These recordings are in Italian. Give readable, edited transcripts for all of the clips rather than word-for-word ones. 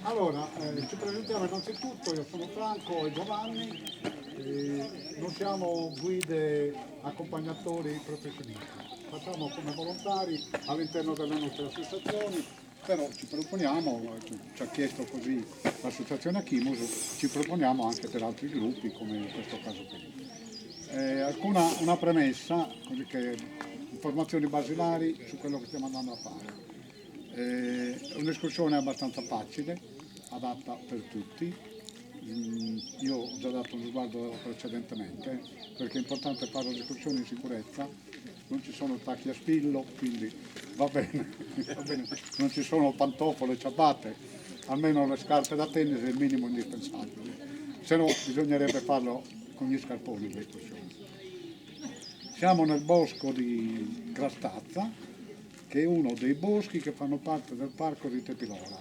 Allora, ci presentiamo innanzitutto, io sono Franco e Giovanni, non siamo guide accompagnatori professionisti, facciamo come volontari all'interno delle nostre associazioni, però ci proponiamo, ci ha chiesto così l'associazione Achimus, ci proponiamo anche per altri gruppi come in questo caso qui. Una premessa, così che informazioni basilari su quello che stiamo andando a fare. È un'escursione abbastanza facile, adatta per tutti. Io ho già dato uno sguardo precedentemente, perché è importante fare l'escursione in sicurezza, non ci sono tacchi a spillo, quindi va bene, va bene. Non ci sono pantofole, ciabatte, almeno le scarpe da tennis è il minimo indispensabile, se no bisognerebbe farlo con gli scarponi l'escursione. Siamo nel bosco di Grastazza, che è uno dei boschi che fanno parte del parco di Tepilora.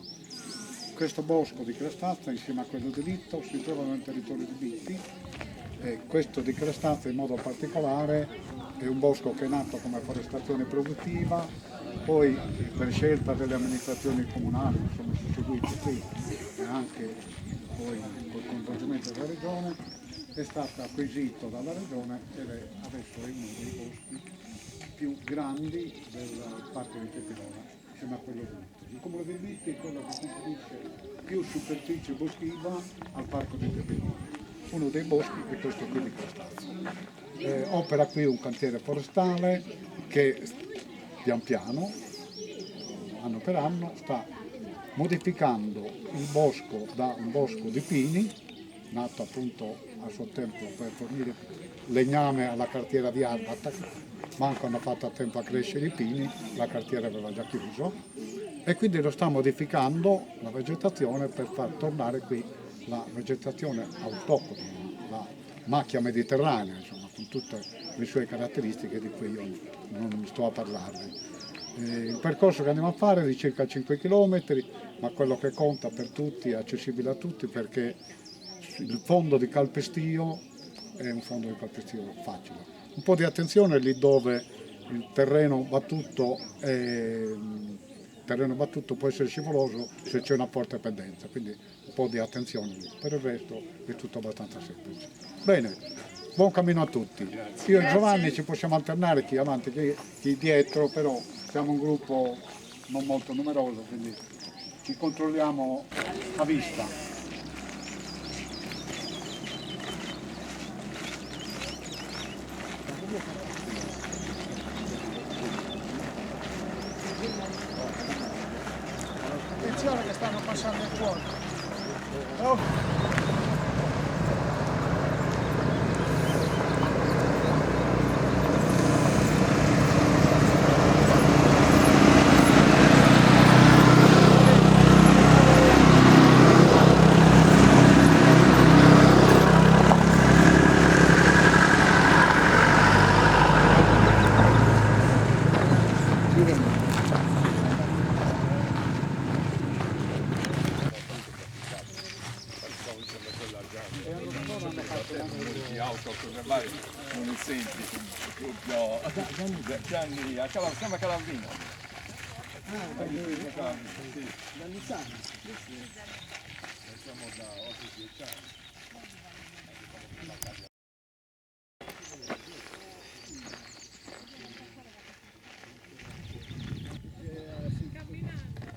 Questo bosco di Grastazza, insieme a quello di Litto, si trova nel territorio di Bitti, e questo di Grastazza in modo particolare è un bosco che è nato come forestazione produttiva, poi per scelta delle amministrazioni comunali sono susseguiti qui e anche poi col coinvolgimento della regione, è stato acquisito dalla regione ed è adesso è uno dei boschi più grandi del parco di Tepilora, insieme a quello di Bitti. Il comune di Bitti è quello che conferisce più superficie boschiva al parco di Tepilora. Uno dei boschi è questo qui di Castazzo. Opera qui un cantiere forestale che pian piano, anno per anno, sta modificando il bosco da un bosco di pini, nato appunto a suo tempo per fornire legname alla cartiera di Arbatak, manco hanno fatto a tempo a crescere i pini, la cartiera aveva già chiuso, e quindi lo sta modificando la vegetazione per far tornare qui la vegetazione autoctona, la macchia mediterranea, insomma, con tutte le sue caratteristiche di cui io non sto a parlarne. Il percorso che andiamo a fare è di circa 5 km, ma quello che conta per tutti è accessibile a tutti perché il fondo di calpestio è un fondo di calpestio facile. Un po' di attenzione lì dove il terreno battuto può essere scivoloso se c'è una forte pendenza, quindi un po' di attenzione lì. Per il resto è tutto abbastanza semplice. Bene, buon cammino a tutti. Io e Giovanni ci possiamo alternare chi avanti, chi dietro, però siamo un gruppo non molto numeroso, quindi ci controlliamo a vista. Attenzione che stanno passando fuori. Oh. Non è semplice, proprio Gianni, siamo a Calabrino. Da Luzzano. Siamo da 8-10 anni.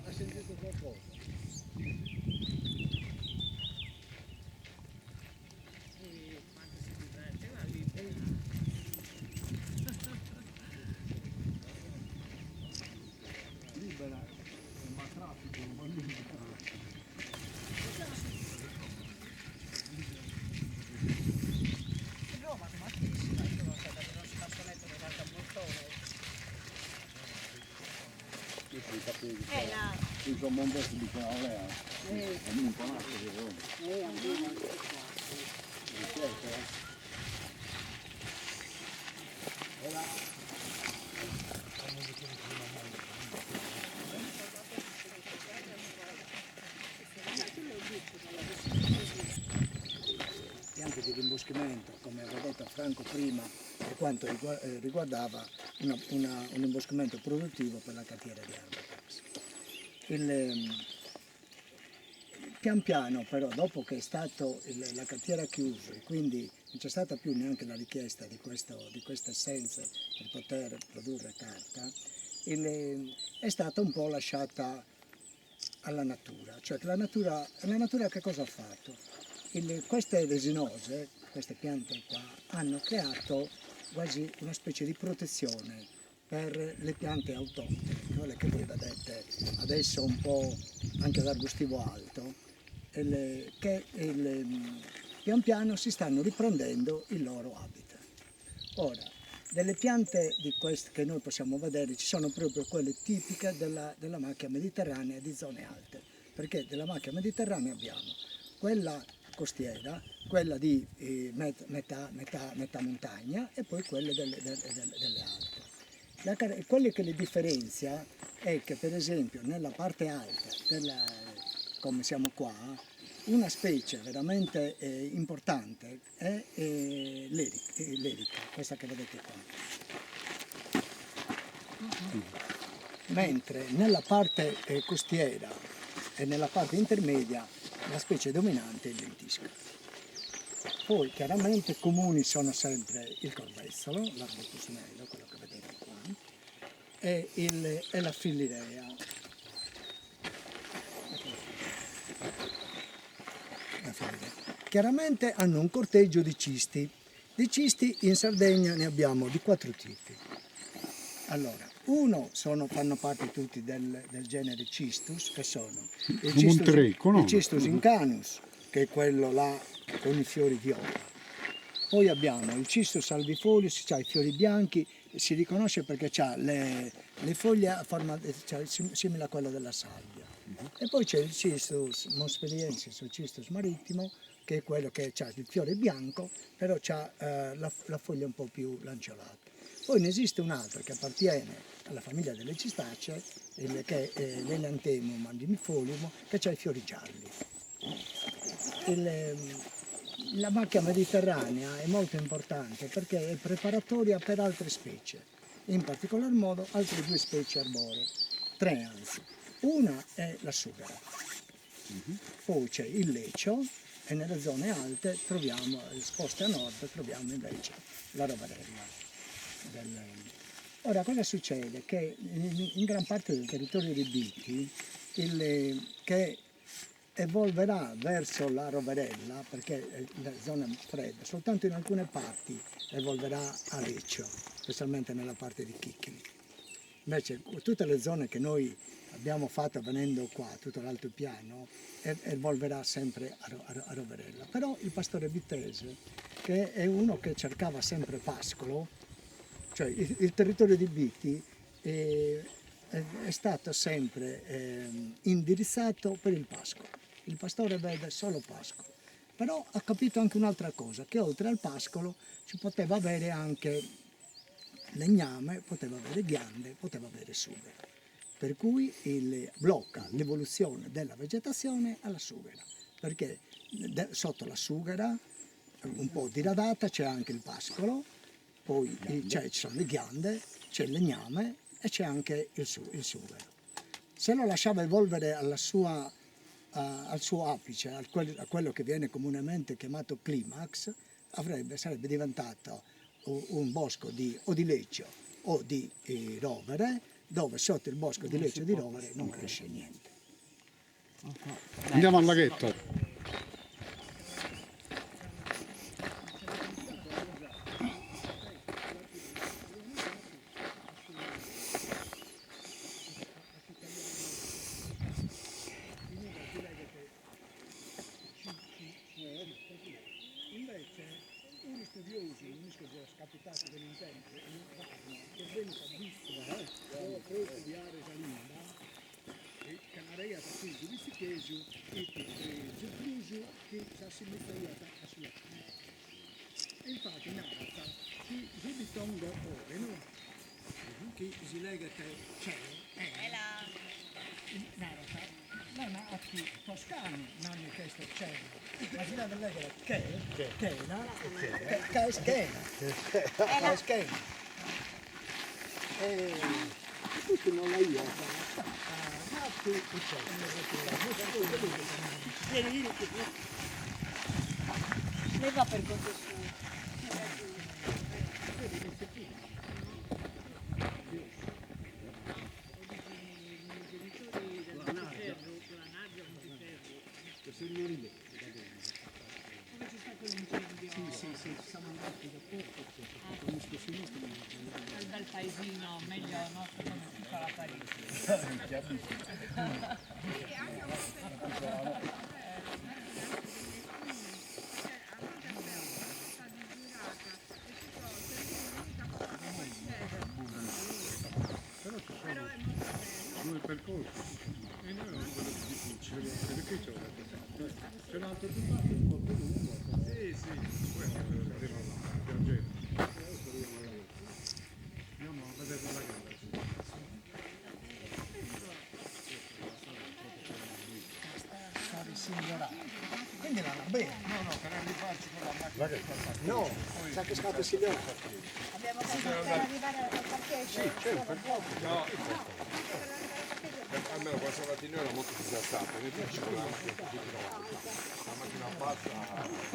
Ha sentito qualcosa? Libera, ma traffico, ma libera. Insomma un po' si dice a lei, è un po' nato di Roma. Piante di rimboschimento, come aveva detto Franco prima, per quanto riguardava un imboschimento produttivo per la cartiera di Arbatex. pian piano però, dopo che è stato la cartiera chiusa e quindi non c'è stata più neanche la richiesta di queste essenze per poter produrre carta, è stata un po' lasciata alla natura. Cioè la natura che cosa ha fatto? Queste resinose, queste piante qua, hanno creato quasi una specie di protezione per le piante autoctone, quelle che voi vedete adesso un po' anche l'arbustivo alto, che pian piano si stanno riprendendo il loro habitat. Ora, delle piante di queste che noi possiamo vedere ci sono proprio quelle tipiche della macchia mediterranea di zone alte, perché della macchia mediterranea abbiamo quella costiera, quella di metà montagna e poi quelle delle alte. Quello che le differenzia è che per esempio nella parte alta, come siamo qua, una specie veramente importante è l'erica, questa che vedete qua. Mentre nella parte costiera e nella parte intermedia la specie dominante è il lentisco. Poi chiaramente comuni sono sempre il corbezzolo, l'Arbutus nero, quello che vedete qua, e la fillirea. Chiaramente hanno un corteggio di cisti. Di cisti in Sardegna ne abbiamo di 4 tipi. Allora, uno fanno parte tutti del genere Cistus, che sono il Cistus incanus, che è quello là con i fiori viola. Poi abbiamo il Cistus albifolius, ha i fiori bianchi, si riconosce perché ha le foglie a forma simile a quella della salvia. E poi c'è il Cistus montpelliensis o Cistus marittimo, che è quello che ha il fiore bianco, però ha la foglia un po' più lanceolata. Poi ne esiste un altro che appartiene alla famiglia delle cistacee, che è l'Enanthemum andimifolium, che ha i fiori gialli. La macchia mediterranea è molto importante perché è preparatoria per altre specie, in particolar modo altre 2 specie arboree, 3 anzi. Una è la sughera, poi c'è il lecio e nelle zone alte troviamo, esposte a nord, troviamo invece la rovarella. Ora cosa succede? Che in gran parte del territorio di Biti, che evolverà verso la roverella, perché è la zona fredda, soltanto in alcune parti evolverà a leccio, specialmente nella parte di Chicchini. Invece tutte le zone che noi abbiamo fatto venendo qua, tutto l'altopiano, evolverà sempre a roverella. Però il pastore bitese, che è uno che cercava sempre pascolo, cioè il territorio di Biti è stato sempre indirizzato per il pascolo. Il pastore vede solo pascolo, però ha capito anche un'altra cosa, che oltre al pascolo si poteva avere anche legname, poteva avere ghiande, poteva avere sughera. Per cui blocca l'evoluzione della vegetazione alla sughera, perché sotto la sughera, un po' diradata, c'è anche il pascolo, poi ci sono le ghiande, c'è il legname e c'è anche il sughero. Se lo lasciava evolvere al suo apice, a quello che viene comunemente chiamato climax, sarebbe diventato un bosco o di leccio o di rovere, dove sotto il bosco di leccio e di rovere non cresce niente. Andiamo al laghetto. Invece uno studioso capitato dell'intento che venne a Bissera per studiare Salinda e Canaria appunto di Sichesio e Giuffruso che si assimilava a sua. E infatti narra che Giubitongo ore, no? Che si lega te cielo narra non ha più toscano, non è questo cielo. Ma si deve leggere che è schena. Tutti non la io. Lei va per conto suo. Sì, siamo andati da poco, conosco sinistra. È dal paesino, meglio nostro come piccola Parigi. Due percorsi. E noi non quello più difficile, perché c'è un altro più facile, un po' più lungo. Sì, poi arriva là, piangendo. Andiamo a vedere la gara. Stare signorati. Quindi vanno bene. No, per arrivarci con la macchina. No, sa che state signorati. Abbiamo fatto per arrivare al parcheggio. No. Almeno questa mattina era molto disastata, mi piace con la macchina pazza.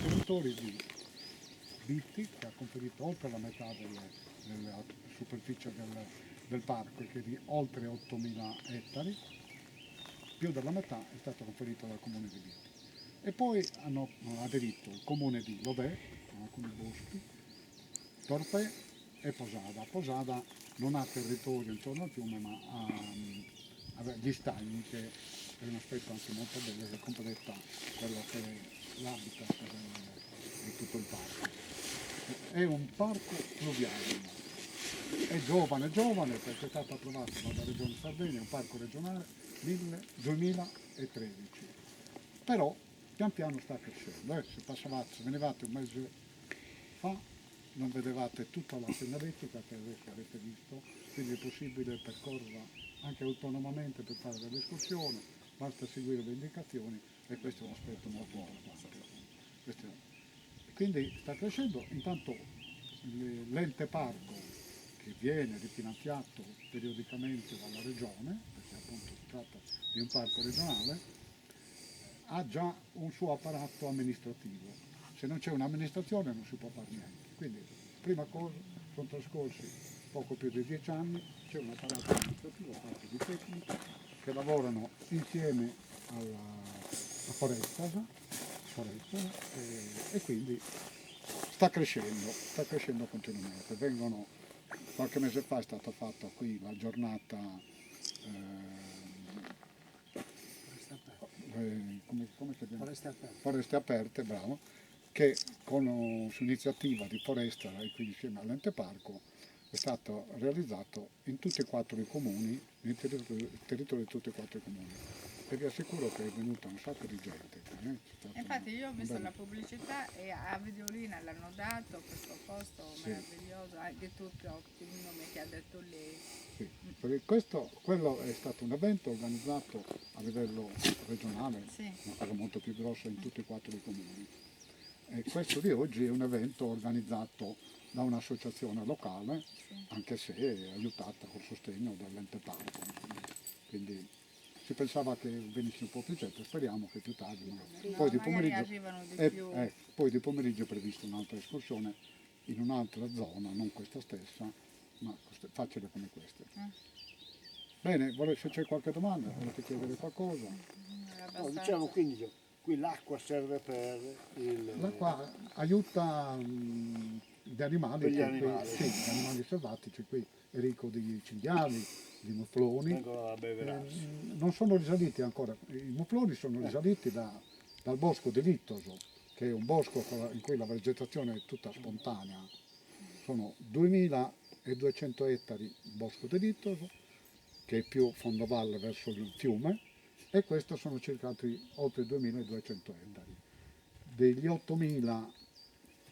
Produttori di Bitti, che ha conferito oltre la metà della superficie del parco, che è di oltre 8.000 ettari, più della metà è stato conferito dal comune di Bitti. E poi hanno aderito il comune di Lodè, con alcuni boschi, Torpè e Posada. Posada non ha territorio intorno al fiume, ma ha gli stagni, che è un aspetto anche molto bello, che completa quello che è l'habitat di tutto il parco. È un parco fluviale, è giovane perché è stato approvato dalla Regione Sardegna, è un parco regionale 2013, però pian piano sta crescendo. Se venivate un mese fa non vedevate tutta la segnaletica che adesso avete visto, quindi è possibile percorrerla anche autonomamente per fare delle escursioni, basta seguire le indicazioni e questo è un aspetto molto importante. Quindi sta crescendo, intanto l'ente parco, che viene rifinanziato periodicamente dalla regione, perché appunto si tratta di un parco regionale, ha già un suo apparato amministrativo. Se non c'è un'amministrazione non si può fare niente. Quindi, prima cosa, sono trascorsi poco più di 10 anni, c'è un apparato amministrativo fatto di tecnici che lavorano insieme a Foresta e quindi sta crescendo continuamente. Qualche mese fa è stata fatta qui la giornata come si chiama? Foreste aperte, bravo, che su iniziativa di Foresta e quindi insieme all'ente parco è stato realizzato in tutti e 4 i comuni, nel territorio di tutti e 4 i comuni. E vi assicuro che è venuta un sacco di gente. Infatti io ho visto la pubblicità e a Videolina l'hanno dato questo posto meraviglioso, di tutto il nome che ha detto lei. Sì, perché quello è stato un evento organizzato a livello regionale, una cosa molto più grossa in tutti e 4 i comuni. E questo di oggi è un evento organizzato da un'associazione locale, anche se è aiutata col sostegno dell'ente parco. Quindi si pensava che venisse un po' più gente, speriamo che più tardi. Poi di pomeriggio è prevista un'altra escursione in un'altra zona, non questa stessa, ma facile come queste. Bene, se c'è qualche domanda, volete chiedere qualcosa? No, diciamo quindi qui l'acqua serve per il... L'acqua aiuta di animali, Per gli qui- animali. sì, di animali selvatici, qui è ricco di cinghiali, di mufloni. Vengono a bevere. Non sono risaliti ancora, i mufloni sono risaliti dal bosco di Littoso, che è un bosco in cui la vegetazione è tutta spontanea. Sono 2200 ettari il bosco di Littoso, che è più fondovalle verso il fiume, e questo sono circa oltre 2200 ettari. Degli 8000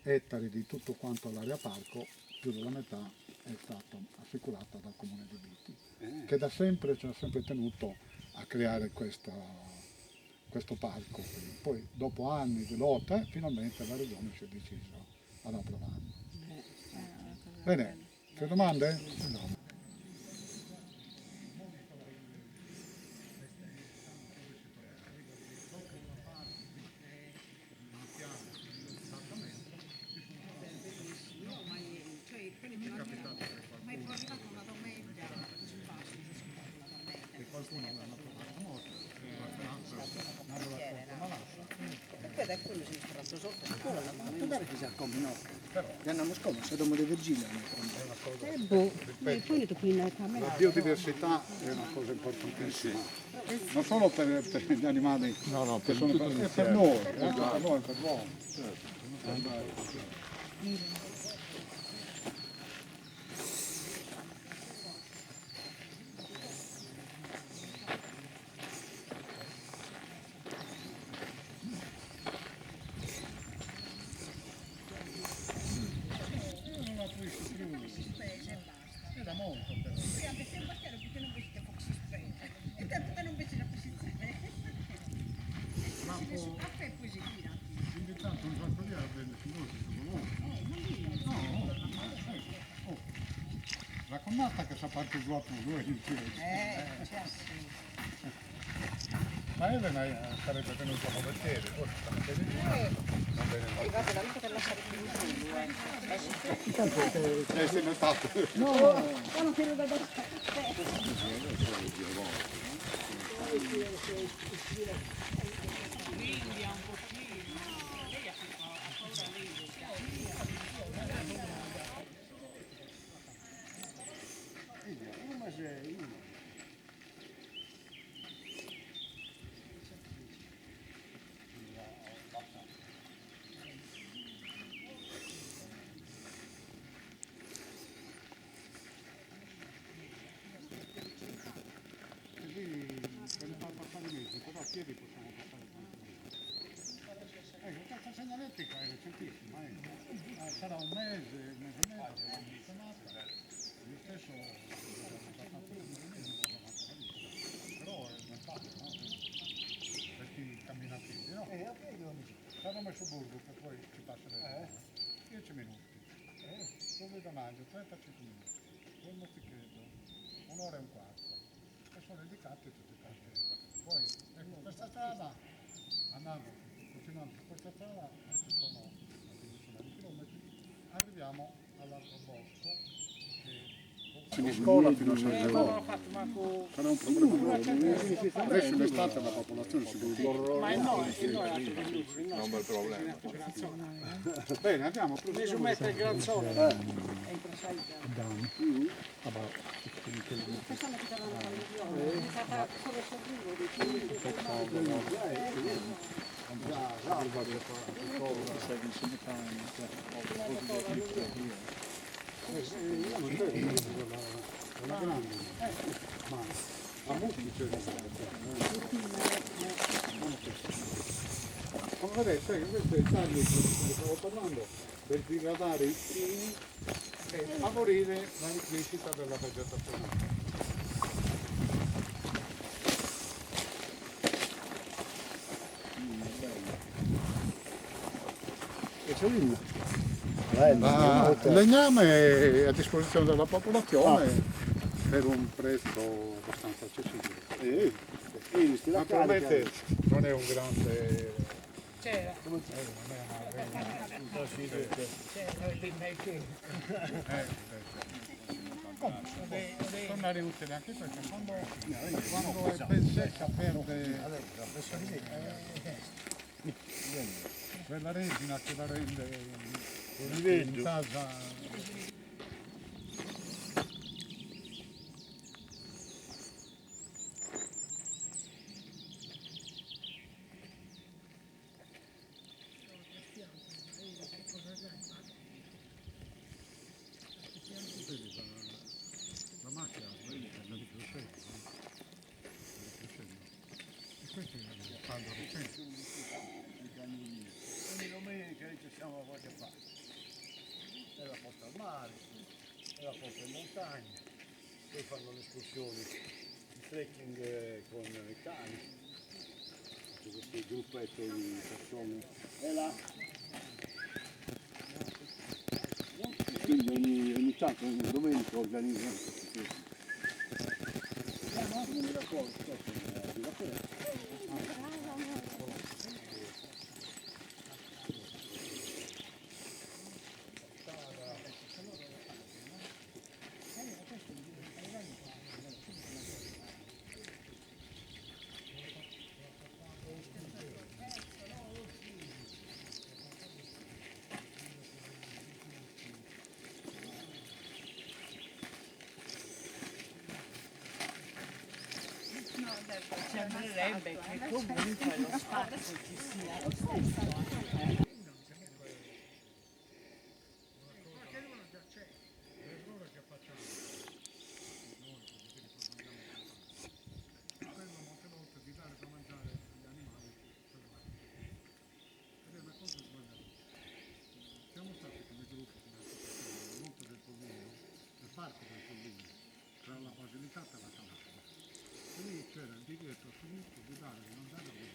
ettari di tutto quanto l'area parco, più della metà è stata assicurata dal comune di Biti, che da sempre ci ha sempre tenuto a creare questo parco. Poi dopo anni di lotta finalmente la regione si è decisa ad approvarlo. Bene, c'è domande? No. Poi quello si è fatto sotto scuola, ma non dare che si accombino. Andiamo scomodo, se domo di Virginia. La biodiversità è una cosa importantissima, non solo per gli animali che sono è per noi, anche per noi, per l'uomo. La connata che sa parte giù a due ma Elena sarebbe venuta a volentieri, se n'è stato. L'India un pochino, lei ha paura l'India. Per ne far passare mesi, però a piedi possiamo passare tranquillamente. Questa segnaletica è recentissima, sarà un mese e mezzo, l'hanno chiamata, io stesso però è non facile, no? Questi camminativi, no? Sarà messo burgo che poi ci passa le 10 minuti, dove da maggio, 35 minuti, un mozzichetto, un'ora e un quarto. Sono indicati tutti i posti. Poi ecco, questa strada, andando, continuando su questa strada, ci sono una quindicina di chilometri, arriviamo all'altro bosco che di scuola fino a San Giovanni. Sarà un problema. Adesso in estate la popolazione si vede. Non un bel problema. Bene, andiamo, proseguiamo. Il granzone. Una grande, ma a molti c'è come vedete, questo è il taglio di cui stavo parlando, per diradare i pini e favorire la ricrescita della vegetazione. Il legname è a disposizione della popolazione per un prezzo abbastanza accessibile. Naturalmente non è un grande... C'era. Tornare utile anche perché quando è ben secca perde quella resina che la rende in casa. La macchina, la di crocetta, e questi fanno recente. Ogni domenica ci siamo a qualche parte. E la porta al mare, e la porta in montagna, poi fanno le escursioni, il trekking con i cani, c'è questo gruppetto di persone. E là. E quindi ogni tanto, ogni domenica organizzano questi trekking. Non mi racconto, di racconto. Sembrerebbe che comunque lo spazio ci sia lo stesso. L'errore che facciamo noi quello molte volte di dare da mangiare agli animali per le macchine. Ed è una cosa sbagliata. Siamo stati come gruppo, come associazione, molto del Pollino, del parco del Pollino, tra la Basilicata e la Calabria. E lì c'era il divieto assoluto di dare da mangiare alle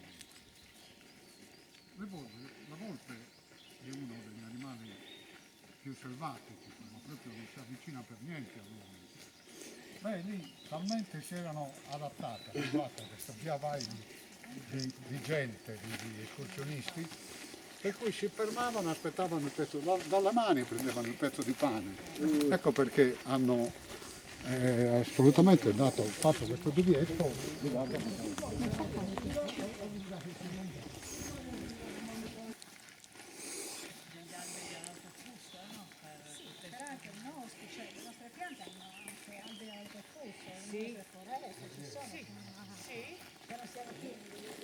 volpi. La volpe è uno degli animali più selvatici, proprio non si avvicina per niente all'uomo. Beh, lì talmente si erano adattate, abituate a questa via vai di gente, di escursionisti, per cui si fermavano, aspettavano il pezzo, dalle mani prendevano il pezzo di pane. Ecco perché hanno assolutamente fatto questo divieto di dare da mangiare. Però anche il nostro, cioè le nostre piante hanno anche alberi al fusto, le nostre foreste ci sono. Però siamo pieni di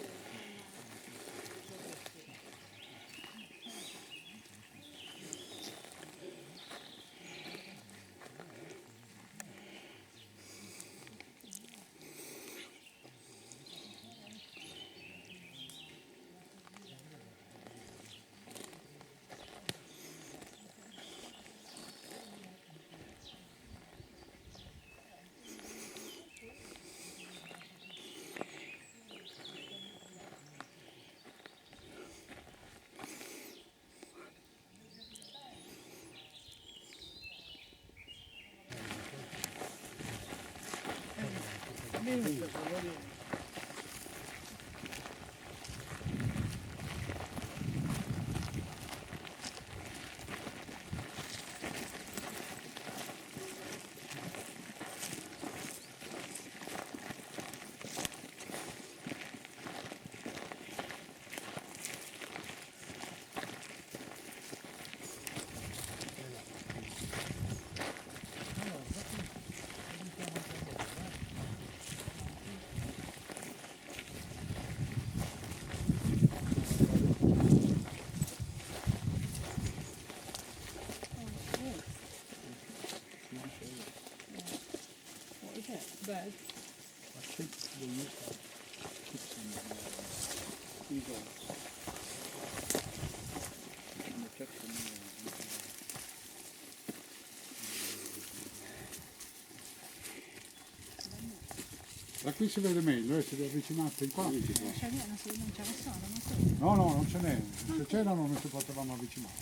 Da qui si vede meglio, se vi avvicinate in qua. non ce ne sono, non so. No, non ce n'è, se c'erano non si potevamo avvicinare.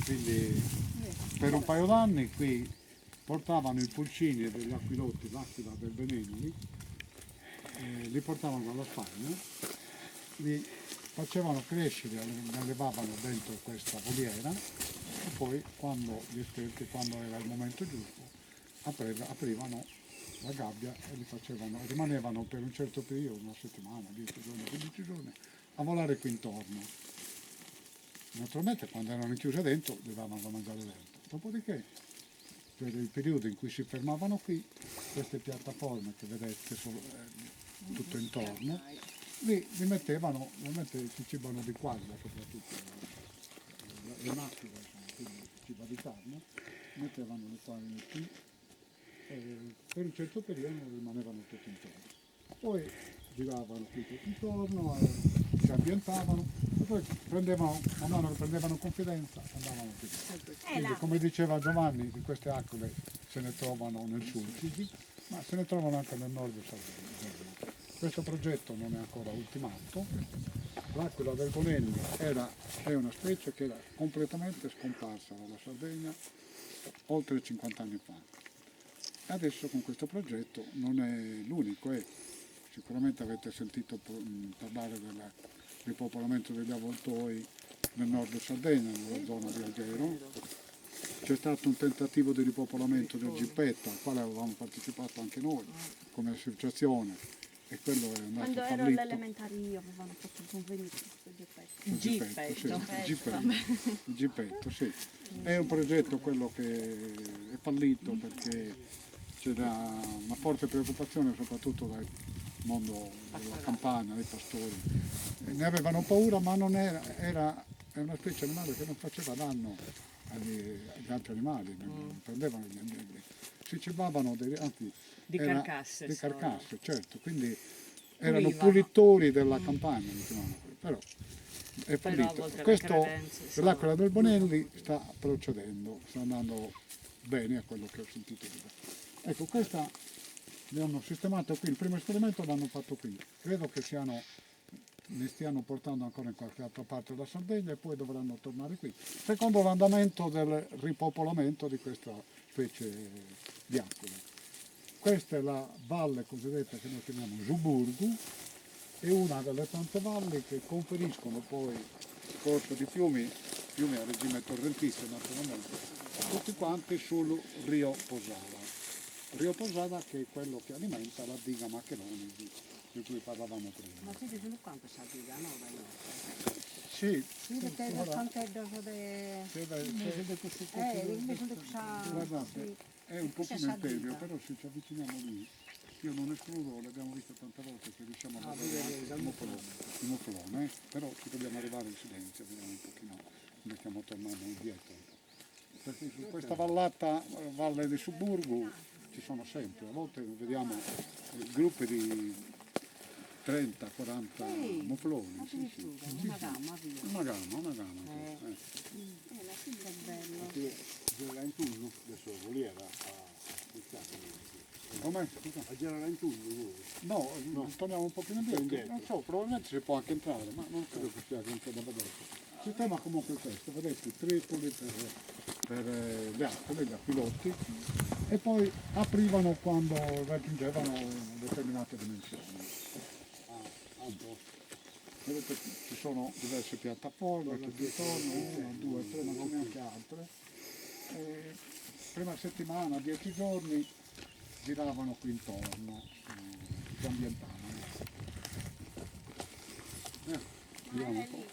Quindi per un paio d'anni qui portavano i pulcini degli aquiloti, l'aquila del veleno lì, li portavano dalla Spagna, li facevano crescere, li allevavano dentro questa voliera e poi quando gli esperti, quando era il momento giusto, aprivano la gabbia e li facevano, rimanevano per un certo periodo, una settimana, 10 giorni, 15 giorni, a volare qui intorno. Naturalmente quando erano chiuse dentro gli davano da mangiare dentro. Dopodiché, per il periodo in cui si fermavano qui, queste piattaforme che vedete tutto intorno, li mettevano, ovviamente si cibano di quaglia soprattutto, le macchine, quindi cibo di carne, mettevano le quaglie qui e per un certo periodo rimanevano tutti intorno. Poi giravano qui tutto intorno, si ambientavano e poi prendevano, man mano che prendevano confidenza andavano qui. Quindi come diceva Giovanni, di queste aquile se ne trovano nel sud, ma se ne trovano anche nel nord di Sardegna. Questo progetto non è ancora ultimato. L'aquila del Bonelli è una specie che era completamente scomparsa dalla Sardegna oltre 50 anni fa. Adesso con questo progetto non è l'unico, sicuramente avete sentito parlare del ripopolamento degli avvoltoi nel nord Sardegna, nella zona di Alghero. C'è stato un tentativo di ripopolamento del Gippetto, al quale avevamo partecipato anche noi come associazione, e quello è andato Quando ero fallito. alle elementari avevano fatto un convegno su questo Geppetto. Il Gippetto, sì. È un progetto quello che è fallito perché c'era una forte preoccupazione soprattutto dal mondo della campagna, dei pastori. Ne avevano paura, ma non è una specie animale che non faceva danno agli altri animali, non prendevano gli agnelli. Si cibavano Di carcasse. di solo. carcasse, certo, quindi erano Pulivano. pulitori della campagna, li chiamavano quelli, però è Però a fallito. volte le Questo credenze sono- dell'Aquila del Bonelli sta procedendo, sta andando bene a quello che ho sentito dire. Ecco, questa li hanno sistemato qui, il primo esperimento l'hanno fatto qui, credo che li stiano portando ancora in qualche altra parte della Sardegna e poi dovranno tornare qui, secondo l'andamento del ripopolamento di questa specie di aquile. Questa è la valle cosiddetta che noi chiamiamo Zuburgu, è una delle tante valli che conferiscono poi corso di fiumi a regime torrentizio naturalmente, tutti quanti sul Rio Posada. Rio Posada che è quello che alimenta la diga Maccheroni di cui parlavamo prima. Ma siete sono quanto sa diga, no? Sì, Sì, perché il conteggio invece di guardate, è un pochino imperio, però se ci avviciniamo lì, io non escludo, l'abbiamo visto tante volte, che riusciamo a vedere anche il muflone, però ci dobbiamo arrivare in silenzio, vediamo un pochino come stiamo tornando indietro. Perché su questa vallata, valle di Suburgu, ci sono sempre, a volte vediamo gruppi di 30-40 mufloni. Sì, sì. Una gamma, via. Una gamma. che bello. C'era in Tullu, adesso lì era a Come? a girare in Tullu voi. No, torniamo un pochino indietro. Non so, probabilmente si può anche entrare, ma non credo che sia granché da vedere. Il sistema comunque è questo, vedete, tripoli per le aquile, gli aquilotti, e poi aprivano quando raggiungevano determinate dimensioni. Vedete, ci sono diverse piattaforme tutte intorno, 1, 2, 3, ma non neanche altre. E prima settimana, 10 giorni, giravano qui intorno, si ambientavano. Vediamo un po'.